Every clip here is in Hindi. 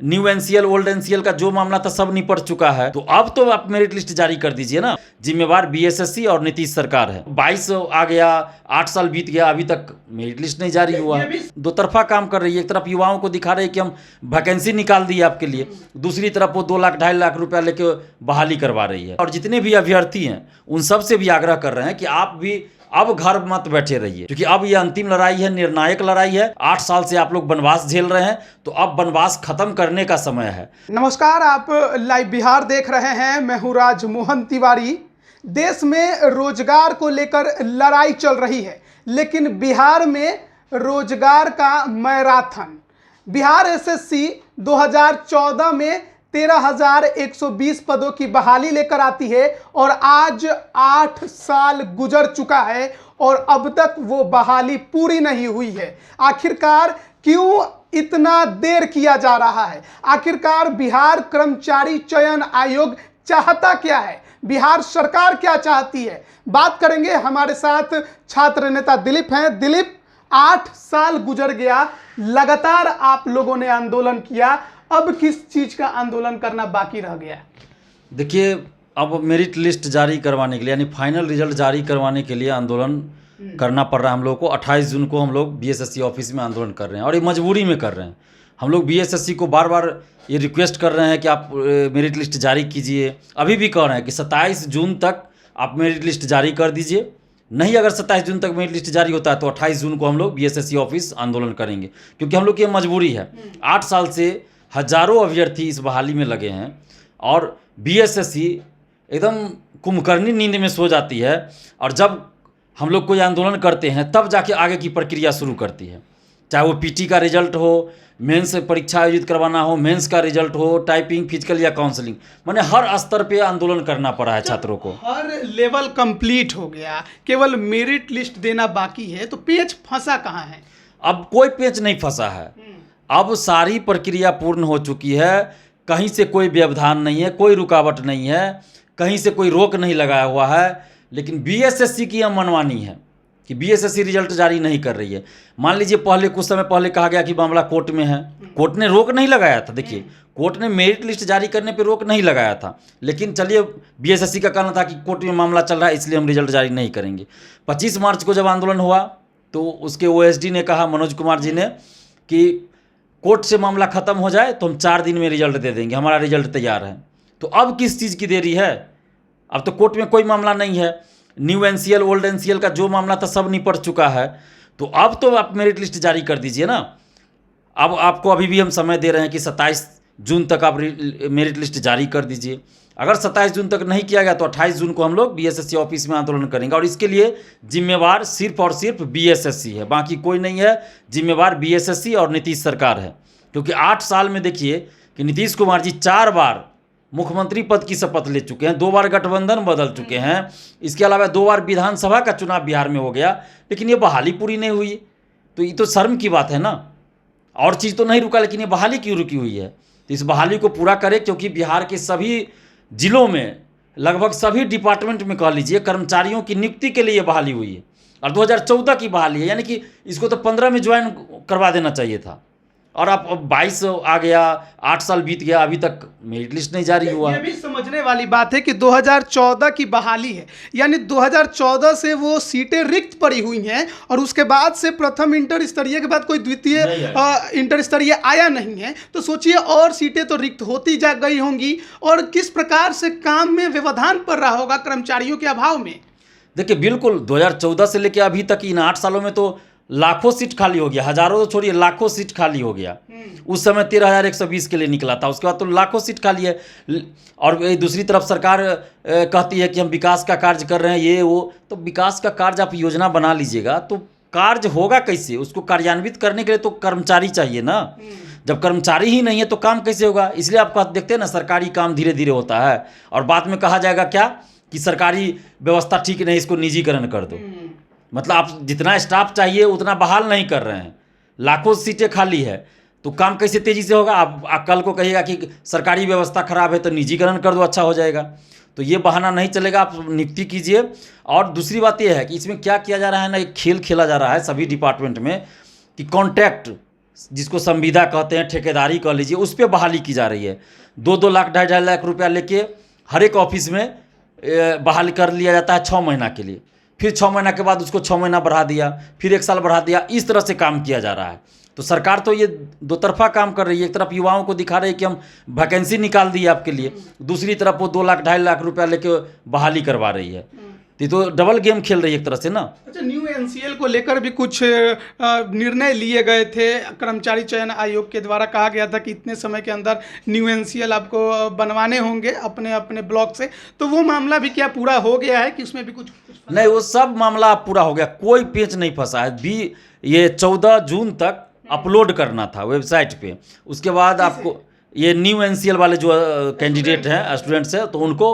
न्यू एनसीएल ओल्ड एनसीएल का जो मामला था सब निपट चुका है। तो अब तो आप मेरिट लिस्ट जारी कर दीजिए ना। जिम्मेवार बीएसएससी और नीतीश सरकार है। 22 आ गया, 8 साल बीत गया, अभी तक मेरिट लिस्ट नहीं जारी हुआ है। दो तरफा काम कर रही है। एक तरफ युवाओं को दिखा रही है कि हम वैकेंसी निकाल दी आपके लिए, दूसरी तरफ वो 2 लाख 2.5 लाख रुपया लेके बहाली करवा रही है। और जितने भी अभ्यर्थी हैं उन सब से भी आग्रह कर रहे हैं कि आप भी अब घर मत बैठे रहिए, क्योंकि अब ये अंतिम लड़ाई है, निर्णायक लड़ाई है। 8 साल से आप लोग वनवास झेल रहे हैं, तो अब वनवास खत्म करने का समय है। नमस्कार, आप लाइव बिहार देख रहे हैं। मैं हूं राजमोहन तिवारी। देश में रोजगार को लेकर लड़ाई चल रही है, लेकिन बिहार में रोजगार का मैराथन। बिहार एसएससी 2014 में 13,120 पदों की बहाली लेकर आती है और आज 8 साल गुजर चुका है और अब तक वो बहाली पूरी नहीं हुई है। आखिरकार क्यों इतना देर किया जा रहा है? आखिरकार बिहार कर्मचारी चयन आयोग चाहता क्या है? बिहार सरकार क्या चाहती है? बात करेंगे। हमारे साथ छात्र नेता दिलीप हैं। दिलीप, 8 साल गुजर गया, लगातार आप लोगों ने आंदोलन किया, अब किस चीज का आंदोलन करना बाकी रह गया? देखिए, अब मेरिट लिस्ट जारी करवाने के लिए, यानी फाइनल रिजल्ट जारी करवाने के लिए आंदोलन करना पड़ रहा है हम लोग को। 28 जून को हम लोग बीएसएससी ऑफिस में आंदोलन कर रहे हैं और ये मजबूरी में कर रहे हैं। हम लोग बीएसएससी को बार बार ये रिक्वेस्ट कर रहे हैं कि आप मेरिट लिस्ट जारी कीजिए। अभी भी कह रहे हैं कि 27 जून तक आप मेरिट लिस्ट जारी कर दीजिए। नहीं, अगर 27 जून तक मेरिट लिस्ट जारी होता है तो 28 जून को हम लोग बीएसएससी ऑफिस आंदोलन करेंगे, क्योंकि हम लोग की ये मजबूरी है। 8 साल से हजारों अभ्यर्थी इस बहाली में लगे हैं और बीएसएससी एकदम कुंभकर्णी नींद में सो जाती है, और जब हम लोग कोई आंदोलन करते हैं तब जाके आगे की प्रक्रिया शुरू करती है। चाहे वो पीटी का रिजल्ट हो, मेंस परीक्षा आयोजित करवाना हो, मेंस का रिजल्ट हो, टाइपिंग, फिजिकल या काउंसलिंग, माने हर स्तर पे आंदोलन करना पड़ा है छात्रों को। हर लेवल कंप्लीट हो गया, केवल मेरिट लिस्ट देना बाकी है, तो पेच फंसा कहाँ है? अब कोई पेच नहीं फंसा है। अब सारी प्रक्रिया पूर्ण हो चुकी है। कहीं से कोई व्यवधान नहीं है, कोई रुकावट नहीं है, कहीं से कोई रोक नहीं लगाया हुआ है। लेकिन बीएसएससी की यह मनमानी है कि बीएसएससी रिजल्ट जारी नहीं कर रही है। मान लीजिए पहले कुछ समय पहले कहा गया कि मामला कोर्ट में है, कोर्ट ने रोक नहीं लगाया था। देखिए, कोर्ट ने मेरिट लिस्ट जारी करने पे रोक नहीं लगाया था, लेकिन चलिए बीएसएससी का कहना था कि कोर्ट में मामला चल रहा है इसलिए हम रिजल्ट जारी नहीं करेंगे। 25 मार्च को जब आंदोलन हुआ तो उसके ओएसडी ने कहा, मनोज कुमार जी ने, कि कोर्ट से मामला खत्म हो जाए तो हम 4 दिन में रिजल्ट दे देंगे, हमारा रिजल्ट तैयार है। तो अब किस चीज़ की देरी है? अब तो कोर्ट में कोई मामला नहीं है। न्यू एनसीएल ओल्ड एनसीएल का जो मामला था सब निपट चुका है। तो अब तो आप मेरिट लिस्ट जारी कर दीजिए ना। अब आपको अभी भी हम समय दे रहे हैं कि 27 जून तक आप मेरिट लिस्ट जारी कर दीजिए। अगर 27 जून तक नहीं किया गया तो 28 जून को हम लोग बीएसएससी ऑफिस में आंदोलन करेंगे, और इसके लिए जिम्मेवार सिर्फ और सिर्फ बीएसएससी है, बाकी कोई नहीं है। जिम्मेवार बीएसएससी और नीतीश सरकार है, क्योंकि 8 साल में देखिए कि नीतीश कुमार जी 4 बार मुख्यमंत्री पद की शपथ ले चुके हैं, 2 बार गठबंधन बदल चुके हैं, इसके अलावा 2 बार विधानसभा का चुनाव बिहार में हो गया, लेकिन ये बहाली पूरी नहीं हुई। तो ये तो शर्म की बात है ना। और चीज़ तो नहीं रुका, लेकिन ये बहाली क्यों रुकी हुई है? तो इस बहाली को पूरा करें, क्योंकि बिहार के सभी जिलों में, लगभग सभी डिपार्टमेंट में कह लीजिए, कर्मचारियों की नियुक्ति के लिए बहाली हुई है, और 2014 की बहाली है, यानी कि इसको तो 15 में ज्वाइन करवा देना चाहिए था। और अब 22 आ गया, 8 साल बीत गया, अभी तक मेरिट लिस्ट नहीं जारी हुआ। ये भी समझने वाली बात है कि 2014 की बहाली है, यानी 2014 से वो सीटें रिक्त पड़ी हुई हैं, और उसके बाद से प्रथम इंटर स्तरीय के बाद कोई द्वितीय इंटर स्तरीय आया नहीं है। तो सोचिए, और सीटें तो रिक्त होती जा गई होंगी, और किस प्रकार से काम में व्यवधान पड़ रहा होगा कर्मचारियों के अभाव में। देखिए, बिल्कुल 2014 से लेकर अभी तक इन 8 सालों में तो लाखों सीट खाली हो गया, हजारों तो छोड़िए, लाखों सीट खाली हो गया। उस समय 13,120 के लिए निकला था, उसके बाद तो लाखों सीट खाली है। और दूसरी तरफ सरकार कहती है कि हम विकास का कार्य कर रहे हैं, ये वो। तो विकास का कार्य आप योजना बना लीजिएगा तो कार्य होगा कैसे? उसको कार्यान्वित करने के लिए तो कर्मचारी चाहिए ना। जब कर्मचारी ही नहीं है तो काम कैसे होगा? इसलिए आप देखते हैं ना, सरकारी काम धीरे धीरे होता है, और बाद में कहा जाएगा क्या कि सरकारी व्यवस्था ठीक नहीं, इसको निजीकरण कर दो। मतलब आप जितना स्टाफ चाहिए उतना बहाल नहीं कर रहे हैं, लाखों सीटें खाली है, तो काम कैसे तेज़ी से होगा? आप कल को कहिएगा कि सरकारी व्यवस्था खराब है तो निजीकरण कर दो, अच्छा हो जाएगा। तो ये बहाना नहीं चलेगा, आप नियुक्ति कीजिए। और दूसरी बात यह है कि इसमें क्या किया जा रहा है ना, एक खेल खेला जा रहा है सभी डिपार्टमेंट में कि कॉन्ट्रैक्ट जिसको संविदा कहते हैं, ठेकेदारी कह लीजिए, उस पर बहाली की जा रही है। 2-2 लाख 2.5 लाख रुपया लेके हर एक ऑफिस में बहाल कर लिया जाता है 6 महीना के लिए। फिर 6 महीना के बाद उसको 6 महीना बढ़ा दिया, फिर 1 साल बढ़ा दिया। इस तरह से काम किया जा रहा है। तो सरकार तो ये दो तरफा काम कर रही है। एक तरफ युवाओं को दिखा रही है कि हम वैकेंसी निकाल दी आपके लिए, दूसरी तरफ वो 2 लाख 2.5 लाख रुपया लेके बहाली करवा रही है। तो डबल गेम खेल रही है एक तरह से ना। अच्छा, न्यू एनसीएल को लेकर भी कुछ निर्णय लिए गए थे। कर्मचारी चयन आयोग के द्वारा कहा गया था कि इतने समय के अंदर न्यू एनसीएल आपको बनवाने होंगे अपने अपने ब्लॉक से। तो वो मामला भी क्या पूरा हो गया है कि उसमें भी कुछ नहीं, वो सब मामला अब पूरा हो गया, कोई पेच नहीं फंसा है। ये 14 जून तक अपलोड करना था वेबसाइट पे। उसके बाद आपको ये न्यू एनसीएल वाले जो कैंडिडेट हैं, स्टूडेंट्स हैं, तो उनको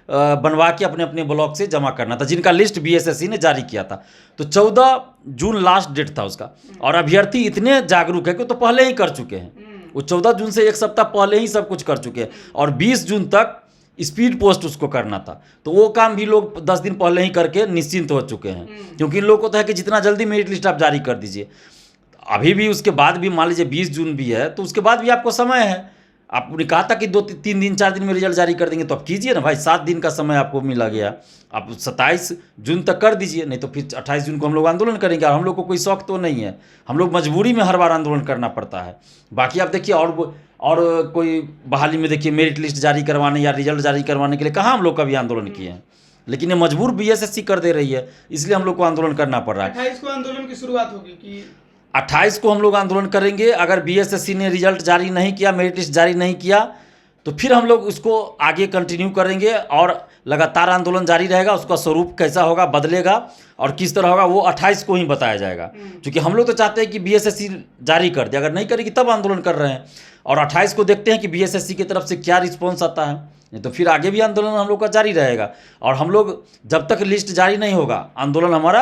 बनवा के अपने अपने ब्लॉक से जमा करना था, जिनका लिस्ट बीएसएससी ने जारी किया था। तो 14 जून लास्ट डेट था उसका। और अभ्यर्थी इतने जागरूक है कि तो पहले ही कर चुके हैं। वो 14 जून से 1 सप्ताह पहले ही सब कुछ कर चुके हैं। और 20 जून तक स्पीड पोस्ट उसको करना था। तो वो काम भी लोग 10 दिन पहले ही करके निश्चिंत हो चुके हैं। क्योंकि इन लोगों को तो है कि जितना जल्दी मेरिट लिस्ट आप जारी कर दीजिए। अभी भी उसके बाद भी मान लीजिए 20 जून भी है, तो उसके बाद भी आपको समय है। आपने कहा था कि 2-3 दिन 4 दिन में रिजल्ट जारी कर देंगे, तो अब कीजिए ना भाई। 7 दिन का समय आपको मिला गया, आप 27 जून तक कर दीजिए। नहीं तो फिर 28 जून को हम लोग आंदोलन करेंगे। और हम लोग को कोई शौक तो नहीं है, हम लोग मजबूरी में हर बार आंदोलन करना पड़ता है। बाकी आप देखिए, और कोई बहाली में देखिए मेरिट लिस्ट जारी करवाने या रिजल्ट जारी करवाने के लिए कहाँ हम लोग कभी आंदोलन किए हैं। लेकिन ये मजबूर बीएसएससी कर दे रही है, इसलिए हम लोग को आंदोलन करना पड़ रहा है। 28 को आंदोलन की शुरुआत होगी कि 28 को हम लोग आंदोलन करेंगे। अगर बीएसएससी ने रिजल्ट जारी नहीं किया, मेरिट लिस्ट जारी नहीं किया, तो फिर हम लोग उसको आगे कंटिन्यू करेंगे और लगातार आंदोलन जारी रहेगा। उसका स्वरूप कैसा होगा, बदलेगा और किस तरह होगा, वो 28 को ही बताया जाएगा। क्योंकि हम लोग तो चाहते हैं कि बीएसएससी जारी कर दे, अगर नहीं करेगी तब आंदोलन कर रहे हैं। और 28 को देखते हैं कि बीएसएससी की तरफ से क्या रिस्पॉन्स आता है। नहीं तो फिर आगे भी आंदोलन हम लोग का जारी रहेगा। और हम लोग जब तक लिस्ट जारी नहीं होगा, आंदोलन हमारा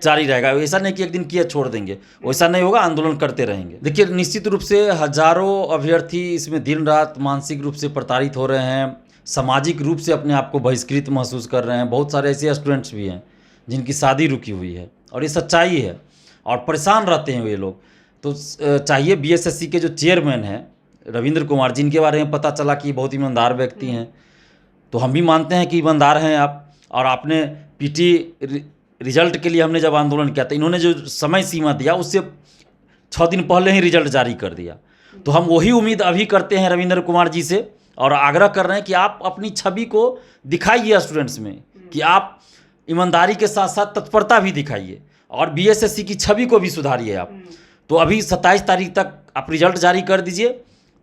जारी रहेगा। ऐसा नहीं कि एक दिन किया छोड़ देंगे, वैसा नहीं होगा, आंदोलन करते रहेंगे। देखिए, निश्चित रूप से हजारों अभ्यर्थी इसमें दिन रात मानसिक रूप से प्रताड़ित हो रहे हैं, सामाजिक रूप से अपने आप को बहिष्कृत महसूस कर रहे हैं। बहुत सारे ऐसे स्टूडेंट्स भी हैं जिनकी शादी रुकी हुई है, और ये सच्चाई है, और परेशान रहते हैं ये लोग। तो चाहिए बीएसएससी के जो चेयरमैन हैं रविंद्र कुमार, जिनके बारे में पता चला कि बहुत ईमानदार व्यक्ति हैं, तो हम भी मानते हैं कि ईमानदार हैं आप। और आपने पीटी रिजल्ट के लिए हमने जब आंदोलन किया था, इन्होंने जो समय सीमा दिया उससे 6 दिन पहले ही रिजल्ट जारी कर दिया। तो हम वही उम्मीद अभी करते हैं रविंद्र कुमार जी से, और आग्रह कर रहे हैं कि आप अपनी छवि को दिखाइए स्टूडेंट्स में, कि आप ईमानदारी के साथ साथ तत्परता भी दिखाइए और बीएसएससी की छवि को भी सुधारिए आप। तो अभी 27 तारीख तक आप रिजल्ट जारी कर दीजिए,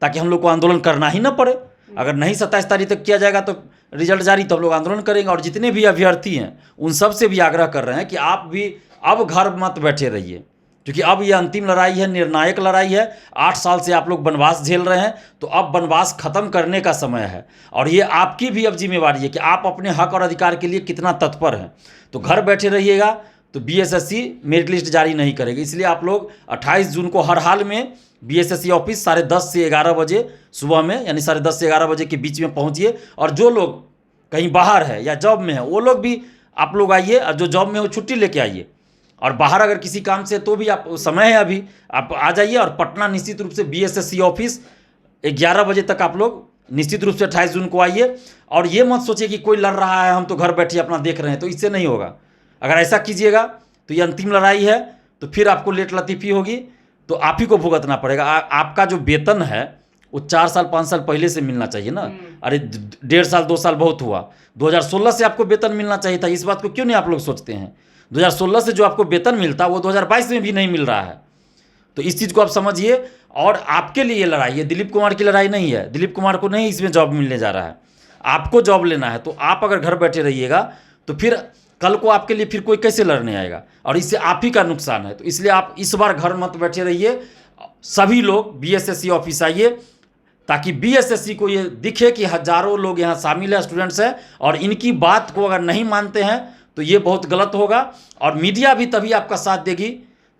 ताकि हम लोग को आंदोलन करना ही ना पड़े। अगर नहीं 27 तारीख तक किया जाएगा तो रिजल्ट जारी, तो हम लोग आंदोलन करेंगे। और जितने भी अभ्यर्थी हैं उन सब से भी आग्रह कर रहे हैं कि आप भी अब घर मत बैठे रहिए, क्योंकि अब ये अंतिम लड़ाई है, निर्णायक लड़ाई है। 8 साल से आप लोग वनवास झेल रहे हैं, तो अब वनवास खत्म करने का समय है। और ये आपकी भी अब जिम्मेवारी है कि आप अपने हक और अधिकार के लिए कितना तत्पर हैं। तो घर बैठे रहिएगा तो बीएसएससी मेरिट लिस्ट जारी नहीं करेगी। इसलिए आप लोग 28 जून को हर हाल में बीएसएससी ऑफिस 10:30 से 11 बजे सुबह में, यानी 10:30 से 11 बजे के बीच में पहुंचिए। और जो लोग कहीं बाहर है या जॉब में है, वो लोग भी आप लोग आइए, और जो जॉब में हो छुट्टी लेके आइए। और बाहर अगर किसी काम से, तो भी आप समय है अभी, आप आ जाइए। और पटना निश्चित रूप से बीएसएससी ऑफिस 11 बजे तक आप लोग निश्चित रूप से 28 जून को आइए। और ये मत सोचिए कि कोई लड़ रहा है, हम तो घर बैठे अपना देख रहे हैं, तो इससे नहीं होगा। अगर ऐसा कीजिएगा तो ये अंतिम लड़ाई है, तो फिर आपको लेट लतीफ़ी होगी, तो आप ही को भुगतना पड़ेगा। आपका जो वेतन है वो 4 साल 5 साल पहले से मिलना चाहिए ना। अरे 1.5 साल 2 साल बहुत हुआ, 2016 से आपको वेतन मिलना चाहिए था। इस बात को क्यों नहीं आप लोग सोचते हैं? 2016 से जो आपको वेतन मिलता वो 2022 में भी नहीं मिल रहा है। तो इस चीज़ को आप समझिए। और आपके लिए ये लड़ाई है, दिलीप कुमार की लड़ाई नहीं है। दिलीप कुमार को नहीं इसमें जॉब मिलने जा रहा है, आपको जॉब लेना है। तो आप अगर घर बैठे रहिएगा तो फिर कल को आपके लिए फिर कोई कैसे लड़ने आएगा, और इससे आप ही का नुकसान है। तो इसलिए आप इस बार घर मत बैठे रहिए, सभी लोग बीएसएससी ऑफिस आइए, ताकि बीएसएससी को ये दिखे कि हजारों लोग यहाँ शामिल है, स्टूडेंट्स हैं। और इनकी बात को अगर नहीं मानते हैं तो ये बहुत गलत होगा। और मीडिया भी तभी आपका साथ देगी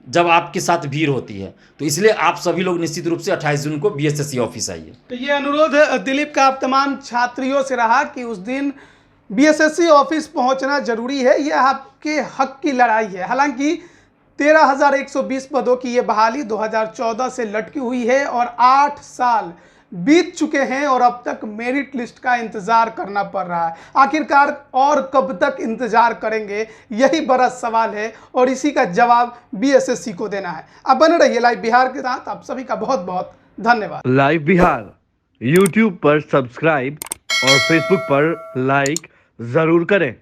जब आपके साथ भीड़ होती है। तो इसलिए आप सभी लोग निश्चित रूप से 28 जून को बीएसएससी ऑफिस आइए। तो ये अनुरोध दिलीप का आप तमाम छात्रियों से रहा कि उस दिन बीएसएससी ऑफिस पहुंचना जरूरी है। यह आपके हक की लड़ाई है। हालांकि 13,120 पदों की ये बहाली 2014 से लटकी हुई है और 8 साल बीत चुके हैं और अब तक मेरिट लिस्ट का इंतजार करना पड़ रहा है। आखिरकार और कब तक इंतजार करेंगे, यही बड़ा सवाल है और इसी का जवाब बीएसएससी को देना है। अब बने रहिए लाइव बिहार के साथ। आप सभी का बहुत बहुत धन्यवाद। लाइव बिहार यूट्यूब पर सब्सक्राइब और फेसबुक पर लाइक जरूर करें।